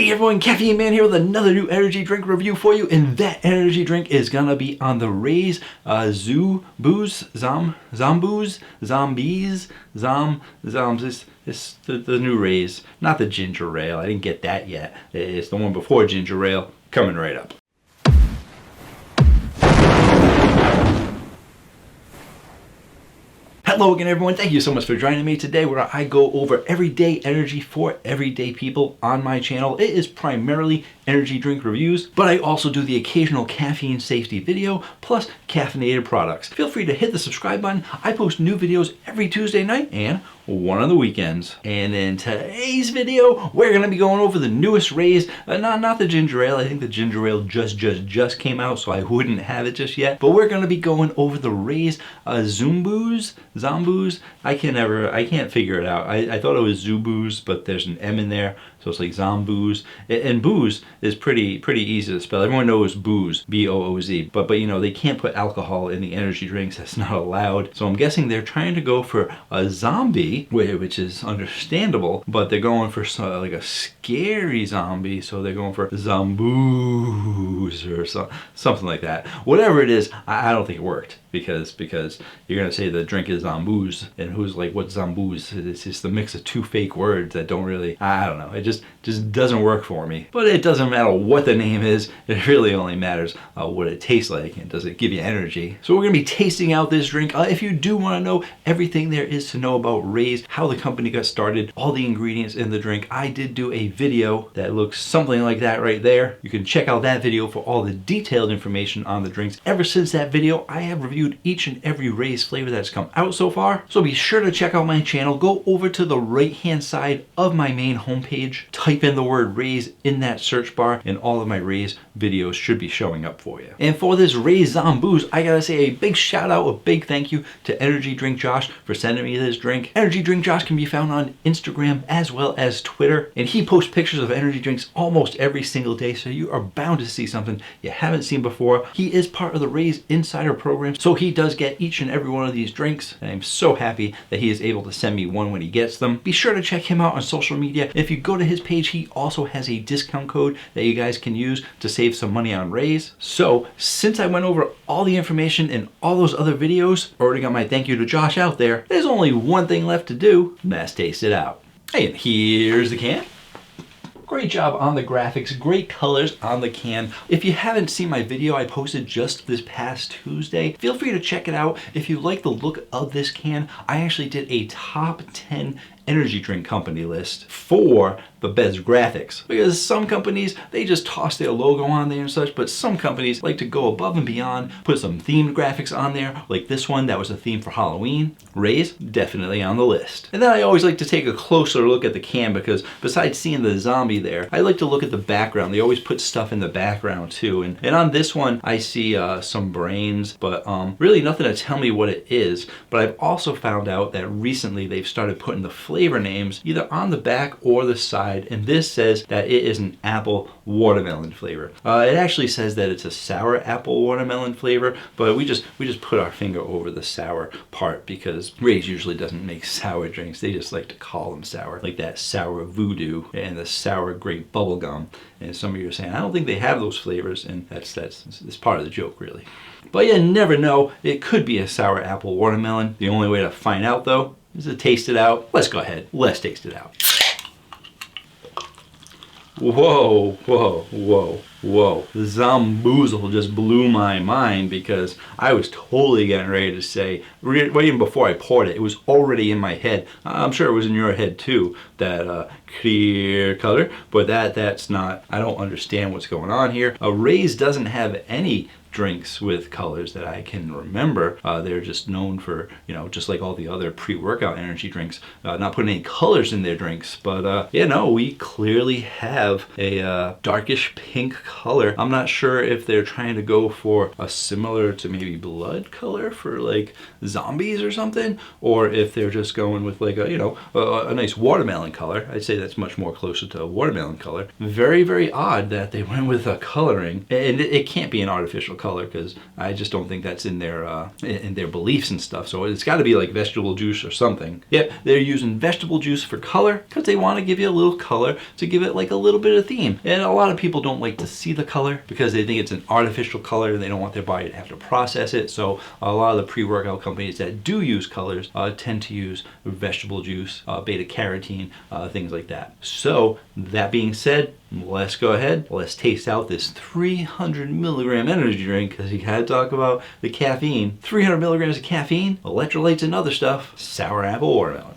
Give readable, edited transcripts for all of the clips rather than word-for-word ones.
Hey everyone, Caffeine Man here with another new energy drink review for you, and that energy drink is gonna be on the Raze Zombooze, it's the new Raze, not the ginger ale. I didn't get that yet. It's the one before ginger ale, coming right up. Hello again everyone, thank you so much for joining me today where I go over everyday energy for everyday people on my channel. It is primarily energy drink reviews, but I also do the occasional caffeine safety video plus caffeinated products. Feel free to hit the subscribe button. I post new videos every Tuesday night and one on the weekends. And in today's video, we're gonna be going over the newest Raze, not the ginger ale. I think the ginger ale just came out, so I wouldn't have it just yet. But we're gonna be going over the Raze Zombooze. I can't figure it out. I thought it was Zombooze, but there's an M in there, so it's like Zombooze. And booze is pretty easy to spell. Everyone knows booze, B-O-O-Z. But you know, they can't put alcohol in the energy drinks. That's not allowed. So I'm guessing they're trying to go for a zombie, which is understandable, but they're going for like a scary zombie, so they're going for Zombooze or something like that. Whatever it is, I don't think it worked because you're gonna say the drink is Zombooze, and who's like, what's Zombooze? It's just a mix of two fake words that don't really, I don't know, it just doesn't work for me. But it doesn't matter what the name is, it really only matters what it tastes like and does it give you energy. So we're gonna be tasting out this drink. If you do want to know everything there is to know about Raze, how the company got started, all the ingredients in the drink, I did do a video that looks something like that right there. You can check out that video for all the detailed information on the drinks. Ever since that video, I have reviewed each and every Raze flavor that's come out so far. So be sure to check out my channel. Go over to the right hand side of my main homepage, type in the word Raze in that search bar, and all of my Raze videos should be showing up for you. And for this Raze Zombooze, I gotta say a big shout out, a big thank you to Energy Drink Josh for sending me this drink. Energy Drink Josh can be found on Instagram as well as Twitter, and he posts pictures of energy drinks almost every single day, so you are bound to see something you haven't seen before. He is part of the Raze Insider program, so he does get each and every one of these drinks, and I'm so happy that he is able to send me one when he gets them. Be sure to check him out on social media. If you go to his page, he also has a discount code that you guys can use to save some money on Raze. So since I went over all the information in all those other videos, already got my thank you to Josh out there, there's only one thing left to do, and that's taste it out. Hey, and here's the can. Great job on the graphics, great colors on the can. If you haven't seen my video I posted just this past Tuesday, feel free to check it out. If you like the look of this can, I actually did a top 10 energy drink company list for the best graphics, because some companies, they just toss their logo on there and such, but some companies like to go above and beyond, put some themed graphics on there, like this one that was a theme for Halloween. Raze, definitely on the list. And then I always like to take a closer look at the can, because besides seeing the zombie there, I like to look at the background. They always put stuff in the background too, and on this one I see some brains, but really nothing to tell me what it is. But I've also found out that recently they've started putting the flavor names either on the back or the side, and this says that it is an apple watermelon flavor. It actually says that it's a sour apple watermelon flavor, but we just put our finger over the sour part because Raze usually doesn't make sour drinks. They just like to call them sour, like that sour voodoo and the sour grape bubblegum. And some of you are saying, I don't think they have those flavors, and that's part of the joke, really. But you never know, it could be a sour apple watermelon. The only way to find out though is to taste it out. Let's go ahead, let's taste it out. Whoa, whoa, whoa, whoa. The Zombooze just blew my mind, because I was totally getting ready to say, right even before I poured it, it was already in my head. I'm sure it was in your head too, that clear color, but that's not, I don't understand what's going on here. Raze doesn't have any drinks with colors that I can remember. They're just known for, you know, just like all the other pre-workout energy drinks, not putting any colors in their drinks. But yeah, no, we clearly have a darkish pink color. I'm not sure if they're trying to go for a similar to maybe blood color for like zombies or something, or if they're just going with like a, you know, a nice watermelon color. I'd say that's much more closer to a watermelon color. Very, very odd that they went with a coloring, and it can't be an artificial color because I just don't think that's in their beliefs and stuff. So it's got to be like vegetable juice or something. Yep, they're using vegetable juice for color because they want to give you a little color to give it like a little bit of theme. And a lot of people don't like to see the color because they think it's an artificial color and they don't want their body to have to process it. So a lot of the pre-workout companies that do use colors tend to use vegetable juice, beta carotene, things like that. So that being said, let's go ahead, let's taste out this 300 milligram energy drink, because you gotta talk about the caffeine. 300 milligrams of caffeine, electrolytes and other stuff, sour apple watermelon.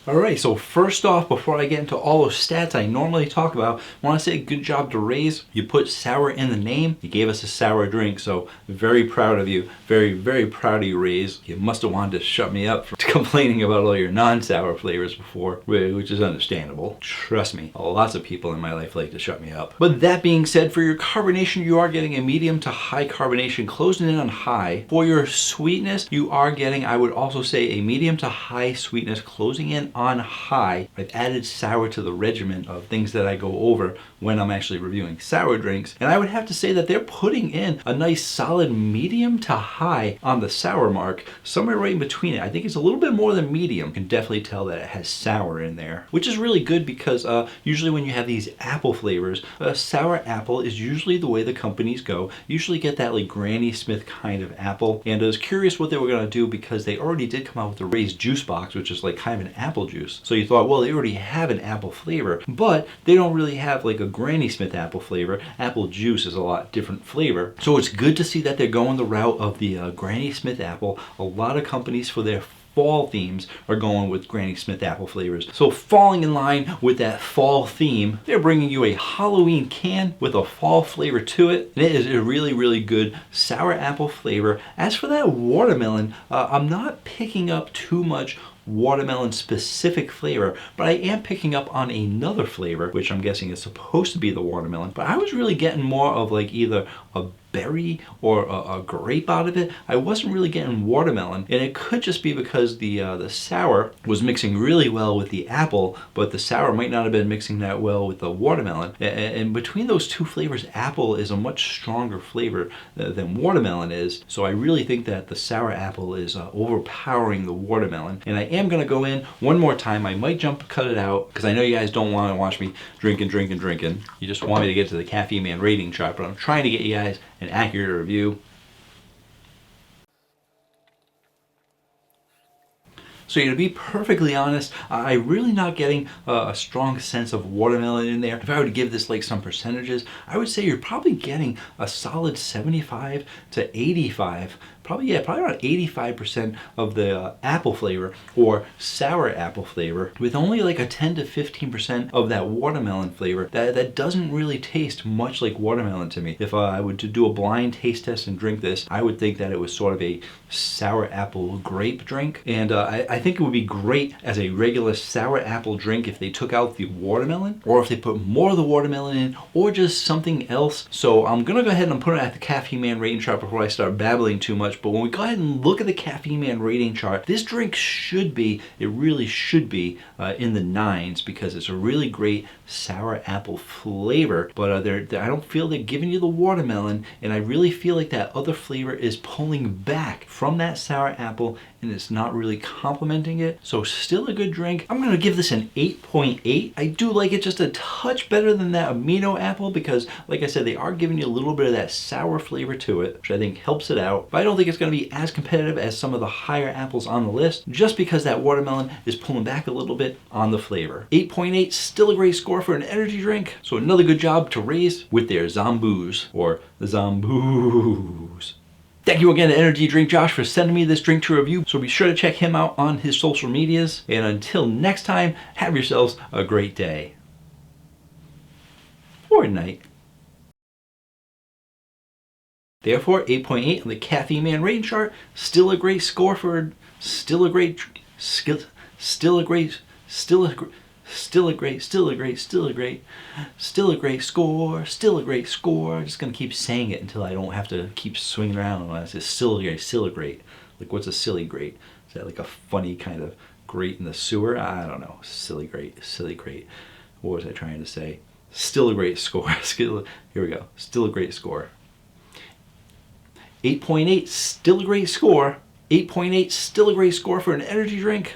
Alright, so first off, before I get into all those stats I normally talk about, I want to say good job to Raze. You put sour in the name, you gave us a sour drink, so very proud of you. Very, very proud of you, Raze. You must have wanted to shut me up for complaining about all your non-sour flavors before, which is understandable. Trust me, lots of people in my life like to shut me up. But that being said, for your carbonation, you are getting a medium to high carbonation, closing in on high. For your sweetness, you are getting, I would also say, a medium to high sweetness, closing in on high. I've added sour to the regimen of things that I go over when I'm actually reviewing sour drinks, and I would have to say that they're putting in a nice solid medium to high on the sour mark, somewhere right in between it. I think it's a little bit more than medium. You can definitely tell that it has sour in there, which is really good because usually when you have these apple flavors, sour apple is usually the way the companies go. You usually get that like Granny Smith kind of apple, and I was curious what they were going to do because they already did come out with the Raze juice box, which is like kind of an apple juice. So you thought, well, they already have an apple flavor, but they don't really have like a Granny Smith apple flavor. Apple juice is a lot different flavor. So it's good to see that they're going the route of the Granny Smith apple. A lot of companies for their fall themes are going with Granny Smith apple flavors. So falling in line with that fall theme, they're bringing you a Halloween can with a fall flavor to it. And it is a really, really good sour apple flavor. As for that watermelon, I'm not picking up too much watermelon specific flavor, but I am picking up on another flavor, which I'm guessing is supposed to be the watermelon, but I was really getting more of like either a berry or a grape out of it. I wasn't really getting watermelon, and it could just be because the sour was mixing really well with the apple, but the sour might not have been mixing that well with the watermelon. And between those two flavors, apple is a much stronger flavor than watermelon is, so I really think that the sour apple is overpowering the watermelon. And I am going to go in one more time. I might cut it out because I know you guys don't want to watch me drinking. You just want me to get to the Caffeine Man rating chart, but I'm trying to get you guys an accurate review. So to be perfectly honest, I'm really not getting a strong sense of watermelon in there. If I were to give this like some percentages, I would say you're probably getting a solid 75 to 85. Probably around 85% of the apple flavor or sour apple flavor, with only like a 10 to 15% of that watermelon flavor. That doesn't really taste much like watermelon to me. If I would to do a blind taste test and drink this, I would think that it was sort of a sour apple grape drink. And I think it would be great as a regular sour apple drink if they took out the watermelon, or if they put more of the watermelon in, or just something else. So I'm gonna go ahead and put it at the Caffeine Man rating chart before I start babbling too much. But when we go ahead and look at the Caffeine Man rating chart, this drink really should be in the 9s because it's a really great sour apple flavor. But I don't feel they're giving you the watermelon, and I really feel like that other flavor is pulling back from that sour apple, and it's not really complementing it. So still a good drink. I'm gonna give this an 8.8. I do like it just a touch better than that amino apple because, like I said, they are giving you a little bit of that sour flavor to it, which I think helps it out. But I don't think it's gonna be as competitive as some of the higher apples on the list, just because that watermelon is pulling back a little bit on the flavor. 8.8, still a great score for an energy drink. So another good job to Raze with their Zombooze, or the Zombooze. Thank you again to Energy Drink Josh for sending me this drink to review. So be sure to check him out on his social medias. And until next time, have yourselves a great day. Or night. Therefore, 8.8 on the Caffeine Man rating chart. Still a great score for, still a great score. Just gonna keep saying it until I don't have to keep swinging around when I say still a great. Like, what's a silly grate? Is that like a funny kind of grate in the sewer? I don't know. Silly grate. What was I trying to say? Still a great score. Here we go. Still a great score. 8.8, still a great score. 8.8, still a great score for an energy drink.